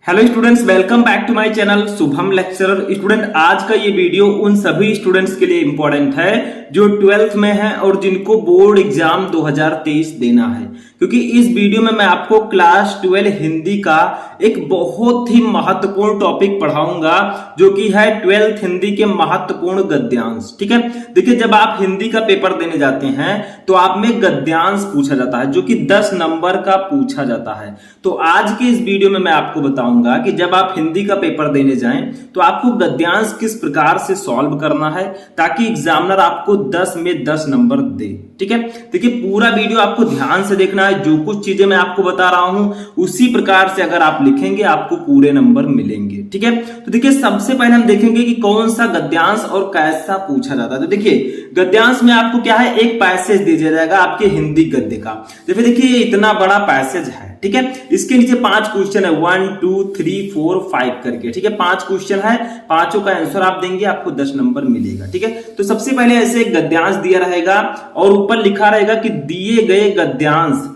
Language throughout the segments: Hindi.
Hello students, welcome back to my channel Shubham lecturer. Student, आज का ये वीडियो उन सभी स्टूडेंट्स के लिए इंपॉर्टेंट है जो 12th में हैं और जिनको बोर्ड एग्जाम 2023 देना है, क्योंकि इस वीडियो में मैं आपको क्लास 12 हिंदी का एक बहुत ही महत्वपूर्ण टॉपिक पढ़ाऊंगा जो कि है 12th हिंदी के महत्वपूर्ण गद्यांश। ठीक है, देखिए जब आप हिंदी का पेपर देने जाते हैं तो आप में गद्यांश पूछा जाता है जो कि 10 नंबर का पूछा जाता है। तो आज के इस वीडियो में मैं आपको बताऊंगा कि जब आप हिंदी का पेपर देने जाएं तो आपको गद्यांश किस प्रकार से सॉल्व करना है ताकि एग्जामिनर आपको 10 में 10 नंबर दे। ठीक है, देखिए पूरा वीडियो आपको ध्यान से देखना है। जो कुछ चीजें मैं आपको बता रहा हूं उसी प्रकार से अगर आप लिखेंगे आपको पूरे नंबर मिलेंगे। ठीक है, तो देखिए सबसे पहले हम देखेंगे कि कौन सा गद्यांश और कैसा पूछा जाता है। तो देखिए गद्यांश में आपको क्या है, एक पैसेज दिया जाएगा आपके हिंदी गद्य का। जैसे देखिए ये इतना बड़ा पैसेज है, ठीक है, इसके नीचे 5 क्वेश्चन है, 1 2 3 4 5 करके। ठीक है, 5 क्वेश्चन है, पांचों का आंसर आप देंगे आपको 10 नंबर मिलेगा। ठीक है, तो सबसे पहले ऐसे एक गद्यांश दिया रहेगा और ऊपर लिखा रहेगा कि दिए गए गद्यांश,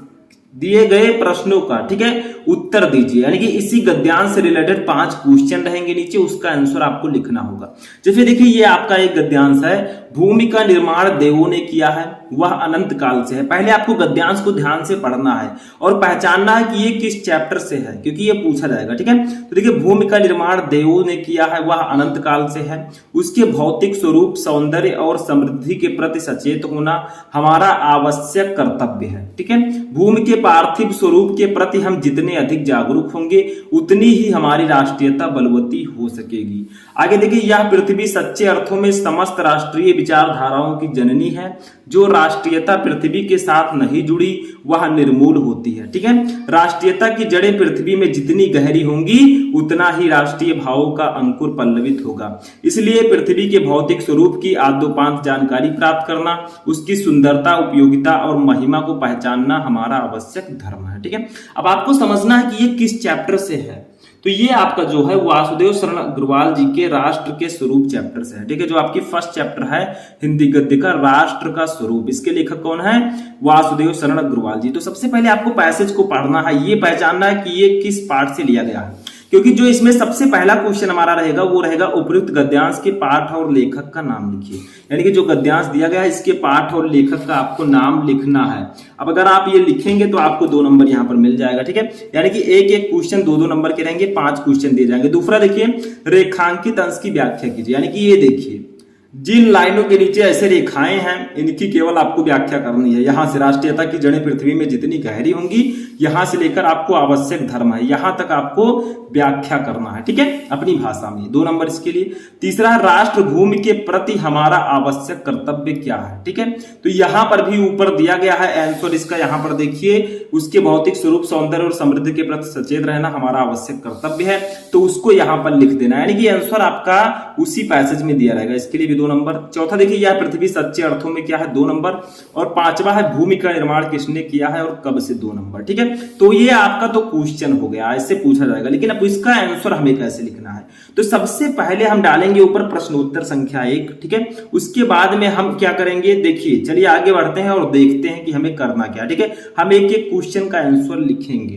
दिए गए प्रश्नों का, ठीक है, उत्तर दीजिए। यानी कि इसी गद्यांश से रिलेटेड 5 क्वेश्चन रहेंगे नीचे, उसका आंसर आपको लिखना होगा। जैसे देखिए ये आपका एक गद्यांश है, भूमि का निर्माण देवों ने किया है, वह अनंत काल से है। पहले आपको गद्यांश को ध्यान से पढ़ना है और पहचानना है कि ये किस चैप्टर से है, क्योंकि ये पूछा जाएगा। ठीक है, तो देखिए भूमि का निर्माण देवों ने किया है, वह अनंत काल से है। उसके भौतिक स्वरूप, सौंदर्य और समृद्धि के प्रति सचेत होना हमारा आवश्यक कर्तव्य है। ठीक है, भूमि के पार्थिव स्वरूप के प्रति हम जितने अधिक जागरूक होंगे उतनी ही हमारी राष्ट्रीयता बलवती हो सकेगी। आगे देखिए यह पृथ्वी सच्चे अर्थों में समस्त राष्ट्रीय विचारधाराओं की जननी है। जो राष्ट्रीयता पृथ्वी के साथ नहीं जुड़ी वह निर्मूल होती है। ठीक है, राष्ट्रीयता की जड़ें पृथ्वी में जितनी गहरी होंगी उतना ही राष्ट्रीय भावों का अंकुर पल्लवित होगा। इसलिए पृथ्वी के भौतिक स्वरूप की आद्योपांत जानकारी प्राप्त करना, उसकी सुंदरता, उपयोगिता और महिमा को पहचानना हमारा आवश्यक धर्म है। ठीक है, अब आपको समझना है कि ये किस चैप्टर से है। तो ये आपका जो है वासुदेव शरण अग्रवाल जी के राष्ट्र के स्वरूप चैप्टर से है। ठीक है, जो आपकी फर्स्ट चैप्टर है हिंदी गद्य का, राष्ट्र का स्वरूप, इसके लेखक कौन है, वासुदेव शरण अग्रवाल जी। तो सबसे पहले आपको पैसेज को पढ़ना है, ये पहचानना है कि ये किस पाठ से लिया गया है, क्योंकि जो इसमें सबसे पहला क्वेश्चन हमारा रहेगा वो रहेगा उपयुक्त गद्यांश के पाठ और लेखक का नाम लिखिए। यानी कि जो गद्यांश दिया गया है इसके पाठ और लेखक का आपको नाम लिखना है। अब अगर आप ये लिखेंगे तो आपको 2 नंबर यहाँ पर मिल जाएगा। ठीक है, यानी कि एक एक क्वेश्चन 2-2 नंबर के रहेंगे, 5 क्वेश्चन दिए जाएंगे। दूसरा देखिए रेखांकित अंश की व्याख्या कीजिए। यानी कि ये देखिए जिन लाइनों के नीचे ऐसे रेखाएं हैं इनकी केवल आपको व्याख्या करनी है। यहां से राष्ट्रीयता की जड़ें पृथ्वी में जितनी गहरी होंगी, यहां से लेकर आपको आवश्यक धर्म है, यहां तक आपको व्याख्या करना है। ठीक है, अपनी भाषा में 2 नंबर इसके लिए। तीसरा राष्ट्र भूमि के प्रति हमारा आवश्यक कर्तव्य क्या है। ठीक है, तो यहां पर भी ऊपर दिया गया है आंसर इसका, यहां पर देखिए उसके भौतिक स्वरूप, सौंदर्य और समृद्धि के प्रति सचेत रहना हमारा आवश्यक कर्तव्य है, तो उसको यहां पर लिख देना। यानी कि आंसर आपका उसी पैसेज में दिया रहेगा, इसके लिए भी 2 नंबर। चौथा देखिए यह पृथ्वी सच्चे अर्थों में क्या है, 2 नंबर। और 5वां है भूमि का निर्माण किसने किया है और कब से, 2 नंबर। ठीक है, तो ये आपका तो क्वेश्चन हो गया, ऐसे पूछा जाएगा। लेकिन अब इसका आंसर हमें कैसे लिखना है, तो सबसे पहले हम डालेंगे ऊपर प्रश्नोत्तर संख्या 1। ठीक है, उसके बाद में हम क्या करेंगे, देखिए चलिए आगे बढ़ते हैं और देखते हैं कि हमें करना क्या। ठीक है, हम एक एक क्वेश्चन का आंसर लिखेंगे।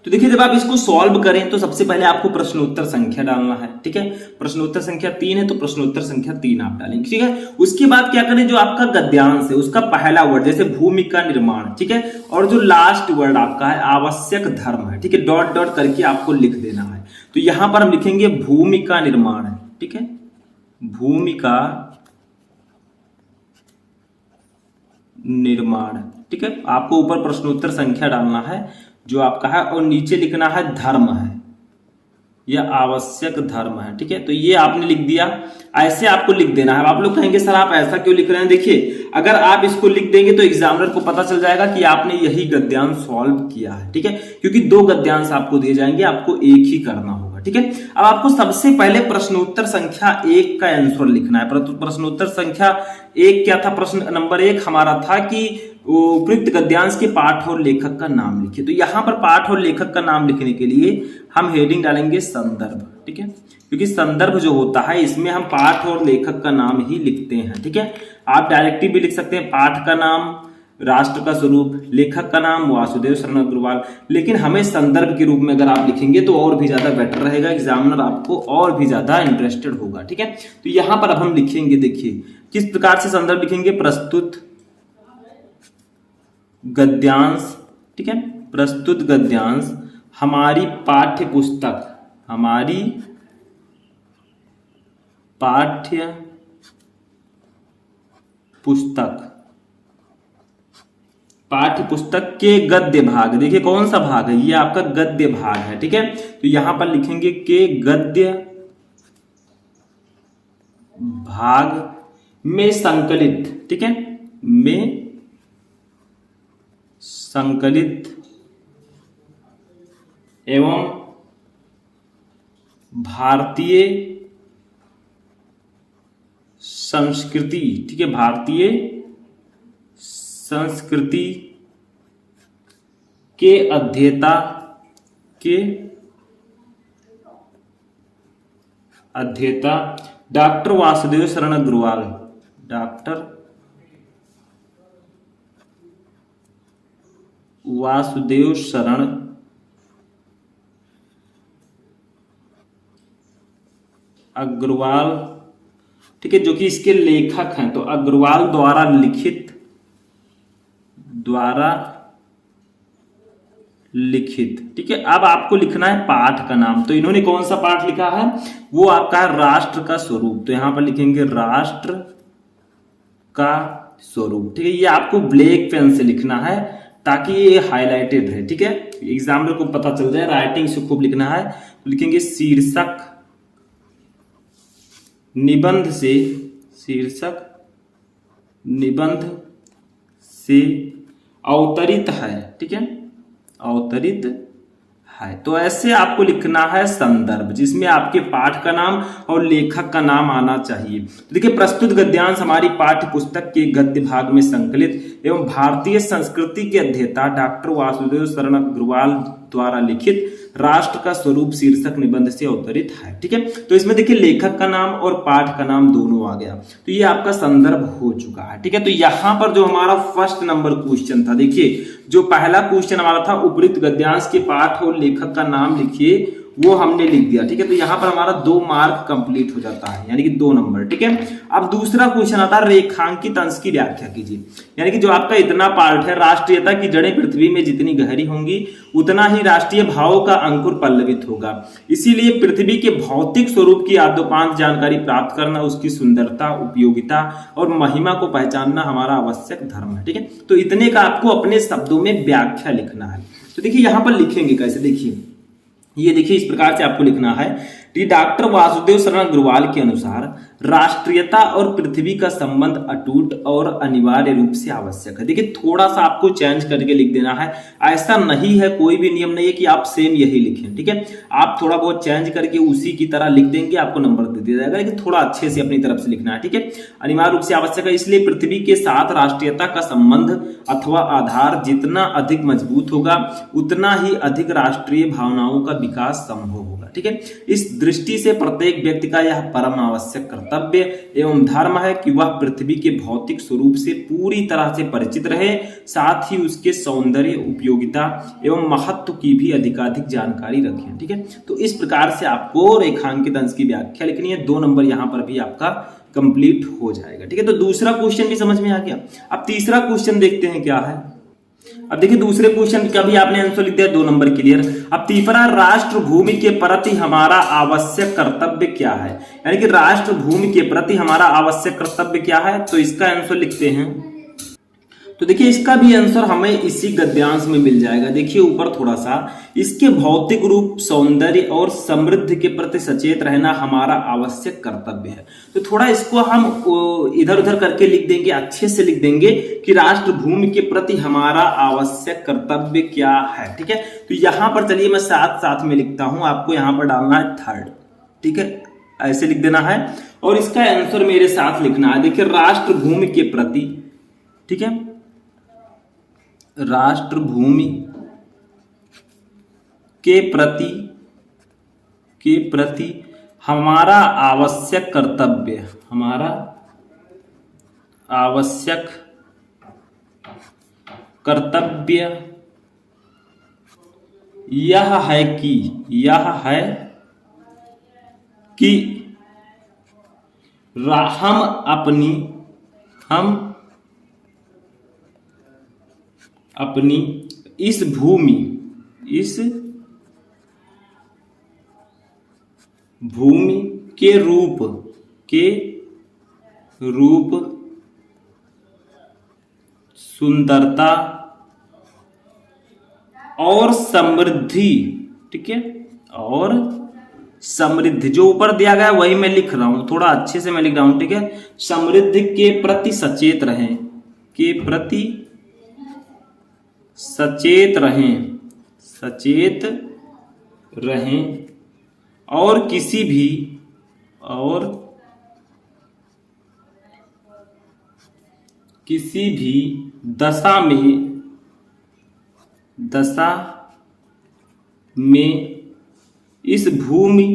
तो देखिए जब आप इसको सॉल्व करें तो सबसे पहले आपको प्रश्नोत्तर संख्या डालना है। ठीक है, प्रश्नोत्तर संख्या 3 है तो प्रश्नोत्तर संख्या 3 आप डालेंगे। ठीक है, उसके बाद क्या करें, जो आपका गद्यांश है उसका पहला वर्ड जैसे भूमि का निर्माण, ठीक है, और जो लास्ट वर्ड आपका है आवश्यक धर्म है। ठीक है, डॉट डॉट करके आपको लिख देना है। तो यहां पर हम लिखेंगे भूमि का निर्माण है। ठीक है, भूमि का निर्माण। ठीक है, आपको ऊपर प्रश्नोत्तर संख्या डालना है जो आपका है और नीचे लिखना है धर्म है या आवश्यक धर्म है। ठीक है, तो ये आपने लिख दिया, ऐसे आपको लिख देना है। आप लोग कहेंगे सर आप ऐसा क्यों लिख रहे हैं, देखिए अगर आप इसको लिख देंगे तो एग्जामिनर को पता चल जाएगा कि आपने यही गद्यांश सॉल्व किया है। ठीक है, क्योंकि 2 गद्यांश आपको दिए जाएंगे, आपको एक ही करना होगा। ठीक है, अब आपको सबसे पहले प्रश्नोत्तर संख्या 1 का आंसर लिखना है। प्रश्नोत्तर संख्या 1 क्या था, प्रश्न नंबर 1 हमारा था कि उपयुक्त गद्यांश के पाठ और लेखक का नाम लिखिए। तो यहां पर पाठ और लेखक का नाम लिखने के लिए हम हेडिंग डालेंगे संदर्भ। ठीक है, क्योंकि संदर्भ जो होता है इसमें हम पाठ और लेखक का नाम ही लिखते हैं। ठीक है, आप डायरेक्टली भी लिख सकते हैं पाठ का नाम, राष्ट्र का स्वरूप, लेखक का नाम वासुदेव शरण अग्रवाल। लेकिन हमें संदर्भ के रूप में अगर आप लिखेंगे तो और भी ज्यादा बेटर रहेगा, एग्जामिनर आपको और भी ज्यादा इंटरेस्टेड होगा। ठीक है, तो यहां पर अब हम लिखेंगे, देखिए किस प्रकार से संदर्भ लिखेंगे, प्रस्तुत गद्यांश। ठीक है, प्रस्तुत गद्यांश हमारी पाठ्य पुस्तक, हमारी पाठ्य पुस्तक, पाठ्य पुस्तक के गद्य भाग। देखिए कौन सा भाग है, ये आपका गद्य भाग है। ठीक है, तो यहां पर लिखेंगे के गद्य भाग में संकलित। ठीक है, में संकलित एवं भारतीय संस्कृति, ठीक है, भारतीय संस्कृति के अध्येता डॉक्टर वासुदेव शरण अग्रवाल, डॉक्टर वासुदेव शरण अग्रवाल। ठीक है, जो कि इसके लेखक हैं, तो अग्रवाल द्वारा लिखित। ठीक है, अब आपको लिखना है पाठ का नाम। तो इन्होंने कौन सा पाठ लिखा है, वो आपका है राष्ट्र का स्वरूप। तो यहां पर लिखेंगे राष्ट्र का स्वरूप। ठीक है, ये आपको ब्लैक पेन से लिखना है ताकि ये हाईलाइटेड रहे। ठीक है, एग्जामिनर को पता चल जाए, राइटिंग से खूब लिखना है। तो लिखेंगे शीर्षक निबंध से, शीर्षक निबंध से अवतरित है। ठीक है, अवतरित है। तो ऐसे आपको लिखना है संदर्भ, जिसमें आपके पाठ का नाम और लेखक का नाम आना चाहिए। तो देखिए, प्रस्तुत गद्यांश हमारी पाठ्य पुस्तक के गद्य भाग में संकलित एवं भारतीय संस्कृति के अध्येता डॉक्टर वासुदेव शरण अग्रवाल द्वारा लिखित राष्ट्र का स्वरूप शीर्षक निबंध से अवतरित है। ठीक है, तो इसमें देखिए लेखक का नाम और पाठ का नाम दोनों आ गया, तो ये आपका संदर्भ हो चुका है। ठीक है, तो यहां पर जो हमारा फर्स्ट नंबर क्वेश्चन था, देखिए जो पहला क्वेश्चन हमारा था उपयुक्त गद्यांश के पाठ और लेखक का नाम लिखिए, वो हमने लिख दिया। ठीक है, तो यहां पर हमारा 2 मार्क कंप्लीट हो जाता है, यानी कि 2 नंबर। ठीक है, अब दूसरा क्वेश्चन आता है रेखांकित अंश की व्याख्या कीजिए। यानी कि जो आपका इतना पार्ट है, राष्ट्रीयता की जड़ें पृथ्वी में जितनी गहरी होंगी उतना ही राष्ट्रीय भावों का अंकुर पल्लवित होगा। इसीलिए पृथ्वी के भौतिक स्वरूप की आद्योपांत जानकारी प्राप्त करना, उसकी सुंदरता, उपयोगिता और महिमा को पहचानना हमारा आवश्यक धर्म है। ठीक है, तो इतने का आपको अपने शब्दों में व्याख्या लिखना है। तो देखिए यहां पर लिखेंगे कैसे, देखिए ये देखिए इस प्रकार से आपको लिखना है कि डॉक्टर वासुदेव शरण अग्रवाल के अनुसार राष्ट्रीयता और पृथ्वी का संबंध अटूट और अनिवार्य रूप से आवश्यक है। देखिए थोड़ा सा आपको चेंज करके लिख देना है, ऐसा नहीं है, कोई भी नियम नहीं है कि आप सेम यही लिखें। ठीक है, आप थोड़ा बहुत चेंज करके उसी की तरह लिख देंगे, आपको नंबर दे दिया जाएगा, लेकिन थोड़ा अच्छे से अपनी तरफ से लिखना है। ठीक है, अनिवार्य रूप से आवश्यक है, इसलिए पृथ्वी के साथ राष्ट्रीयता का संबंध अथवा आधार जितना अधिक मजबूत होगा उतना ही अधिक राष्ट्रीय भावनाओं का विकास संभव होगा। ठीक है, इस दृष्टि से प्रत्येक व्यक्ति का यह परम आवश्यक कर्तव्य एवं धर्म है कि वह पृथ्वी के भौतिक स्वरूप से पूरी तरह से परिचित रहे, साथ ही उसके सौंदर्य, उपयोगिता एवं महत्व की भी अधिकाधिक जानकारी रखें। ठीक है, तो इस प्रकार से आपको रेखांकित अंश की व्याख्या लिखनी है। 2 नंबर यहां पर भी आपका कंप्लीट हो जाएगा। ठीक है, तो दूसरा क्वेश्चन भी समझ में आ गया। अब तीसरा क्वेश्चन देखते हैं क्या है। अब देखिए दूसरे क्वेश्चन का भी आपने आंसर लिख दिया, 2 नंबर क्लियर। अब तीसरा, राष्ट्र भूमि के प्रति हमारा आवश्यक कर्तव्य क्या है, यानी कि राष्ट्र भूमि के प्रति हमारा आवश्यक कर्तव्य क्या है, तो इसका आंसर लिखते हैं। तो देखिए इसका भी आंसर हमें इसी गद्यांश में मिल जाएगा। देखिए ऊपर थोड़ा सा, इसके भौतिक रूप, सौंदर्य और समृद्धि के प्रति सचेत रहना हमारा आवश्यक कर्तव्य है। तो थोड़ा इसको हम इधर उधर करके लिख देंगे, अच्छे से लिख देंगे कि राष्ट्र भूमि के प्रति हमारा आवश्यक कर्तव्य क्या है। ठीक है, तो यहां पर चलिए मैं साथ साथ में लिखता हूं, आपको यहां पर डालना है 3rd। ठीक है, ऐसे लिख देना है और इसका आंसर मेरे साथ लिखना है। देखिए राष्ट्र भूमि के प्रति, ठीक है, राष्ट्र भूमि के प्रति हमारा आवश्यक कर्तव्य, हमारा आवश्यक कर्तव्य यह है कि हम अपनी इस भूमि के रूप सुंदरता और समृद्धि, ठीक है, और समृद्धि जो ऊपर दिया गया है वही मैं लिख रहा हूं, थोड़ा अच्छे से मैं लिख रहा हूं, ठीक है। समृद्धि के प्रति सचेत रहें और किसी भी दशा में इस भूमि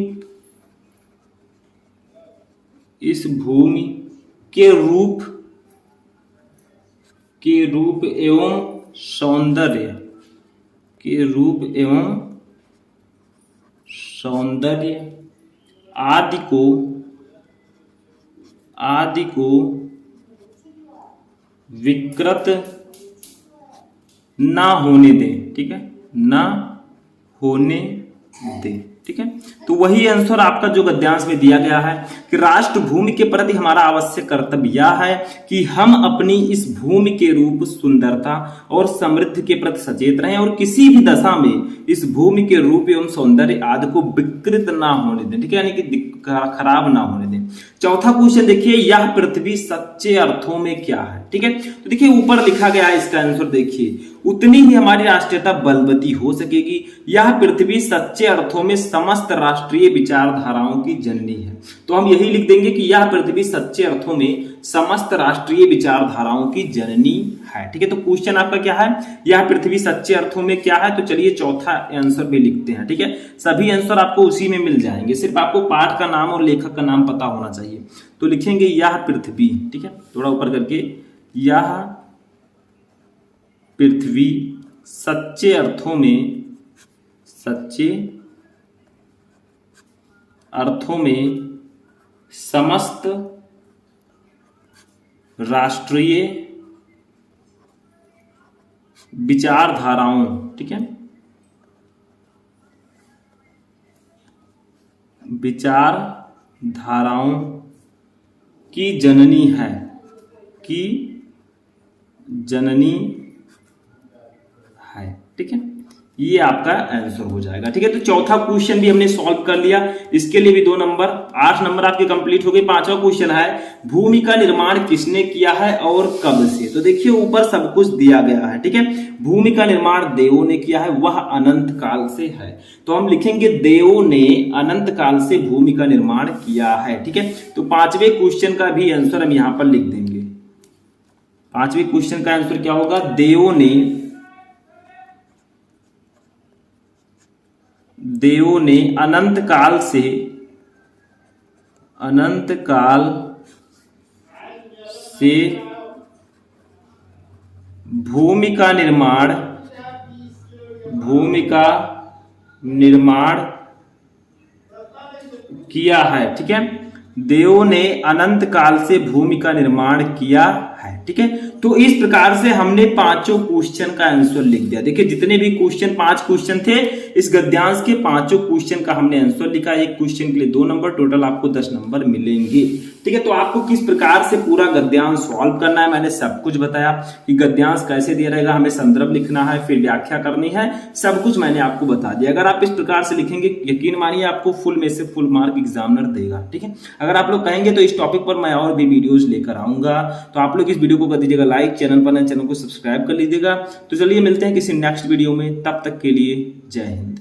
के रूप एवं सौंदर्य आदि को विकृत ना होने दें, ठीक है, ना होने दें, ठीक है। तो वही आंसर आपका जो गद्यांश में दिया गया है कि राष्ट्र भूमि के प्रति हमारा आवश्यक कर्तव्य यह है कि हम अपनी इस भूमि के रूप सुंदरता और समृद्धि के प्रति सचेत रहें और किसी भी दशा में इस भूमि के रूप एवं सौंदर्य आदि को विकृत ना होने दें, ठीक है, यानी कि खराब ना होने दें। चौथा क्वेश्चन देखिए, यह पृथ्वी सच्चे अर्थों में क्या है, ठीक है। तो देखिए ऊपर लिखा गया है इसका आंसर, देखिए उतनी ही हमारी राष्ट्रीयता बलवती हो सकेगी। यह पृथ्वी सच्चे अर्थों में समस्त राष्ट्रीय विचारधाराओं की जननी है। तो हम यही लिख देंगे कि यह पृथ्वी सच्चे अर्थों में समस्त राष्ट्रीय विचारधाराओं की जननी है, ठीक है। तो क्वेश्चन आपका क्या है, यह पृथ्वी सच्चे अर्थों में क्या है। तो चलिए चौथा आंसर भी लिखते हैं, ठीक है। सभी आंसर आपको उसी में मिल जाएंगे, सिर्फ आपको पाठ का नाम और लेखक का नाम पता होना चाहिए। तो लिखेंगे यह पृथ्वी, ठीक है, थोड़ा ऊपर करके, यह पृथ्वी सच्चे अर्थों में समस्त राष्ट्रीय विचारधाराओं, ठीक है, विचारधाराओं की जननी है, ठीक है। ये आपका आंसर हो जाएगा, ठीक है। तो चौथा क्वेश्चन भी हमने सॉल्व कर लिया, इसके लिए भी 2 नंबर, 8 नंबर आपके कंप्लीट हो गए। पांचवा क्वेश्चन है, भूमि का निर्माण किसने किया है और कब से। तो देखिए ऊपर सब कुछ दिया गया है, ठीक है। भूमि का निर्माण देवों ने किया है, वह अनंत काल से है। तो हम लिखेंगे देवों ने अनंत काल से भूमि का निर्माण किया है, ठीक है। तो पांचवें क्वेश्चन का भी आंसर हम यहां पर लिख देंगे। पांचवें क्वेश्चन का आंसर क्या होगा, देवों ने अनंत काल से भूमि का निर्माण किया है, ठीक है। देवों ने अनंत काल से भूमि का निर्माण किया है, ठीक है। तो इस प्रकार से हमने पांचों क्वेश्चन का आंसर लिख दिया। देखिए जितने भी क्वेश्चन, 5 क्वेश्चन थे इस गद्यांश के, पांचों क्वेश्चन का हमने आंसर लिखा। एक क्वेश्चन के लिए 2 नंबर, टोटल आपको 10 नंबर मिलेंगे, ठीक है। तो आपको किस प्रकार से पूरा गद्यांश सॉल्व करना है मैंने सब कुछ बताया कि गद्यांश कैसे दिया रहेगा, हमें संदर्भ लिखना है, फिर व्याख्या करनी है, सब कुछ मैंने आपको बता दिया। अगर आप इस प्रकार से लिखेंगे, यकीन मानिए आपको फुल में से फुल मार्क एग्जामिनर देगा, ठीक है। अगर आप लोग कहेंगे तो इस टॉपिक पर मैं और भी वीडियोस लेकर आऊंगा। तो आप लोग इस वीडियो को कर दीजिएगा लाइक, चैनल पर नए चैनल को सब्सक्राइब कर लीजिएगा। तो चलिए मिलते हैं किसी नेक्स्ट वीडियो में, तब तक के लिए जय हिंद।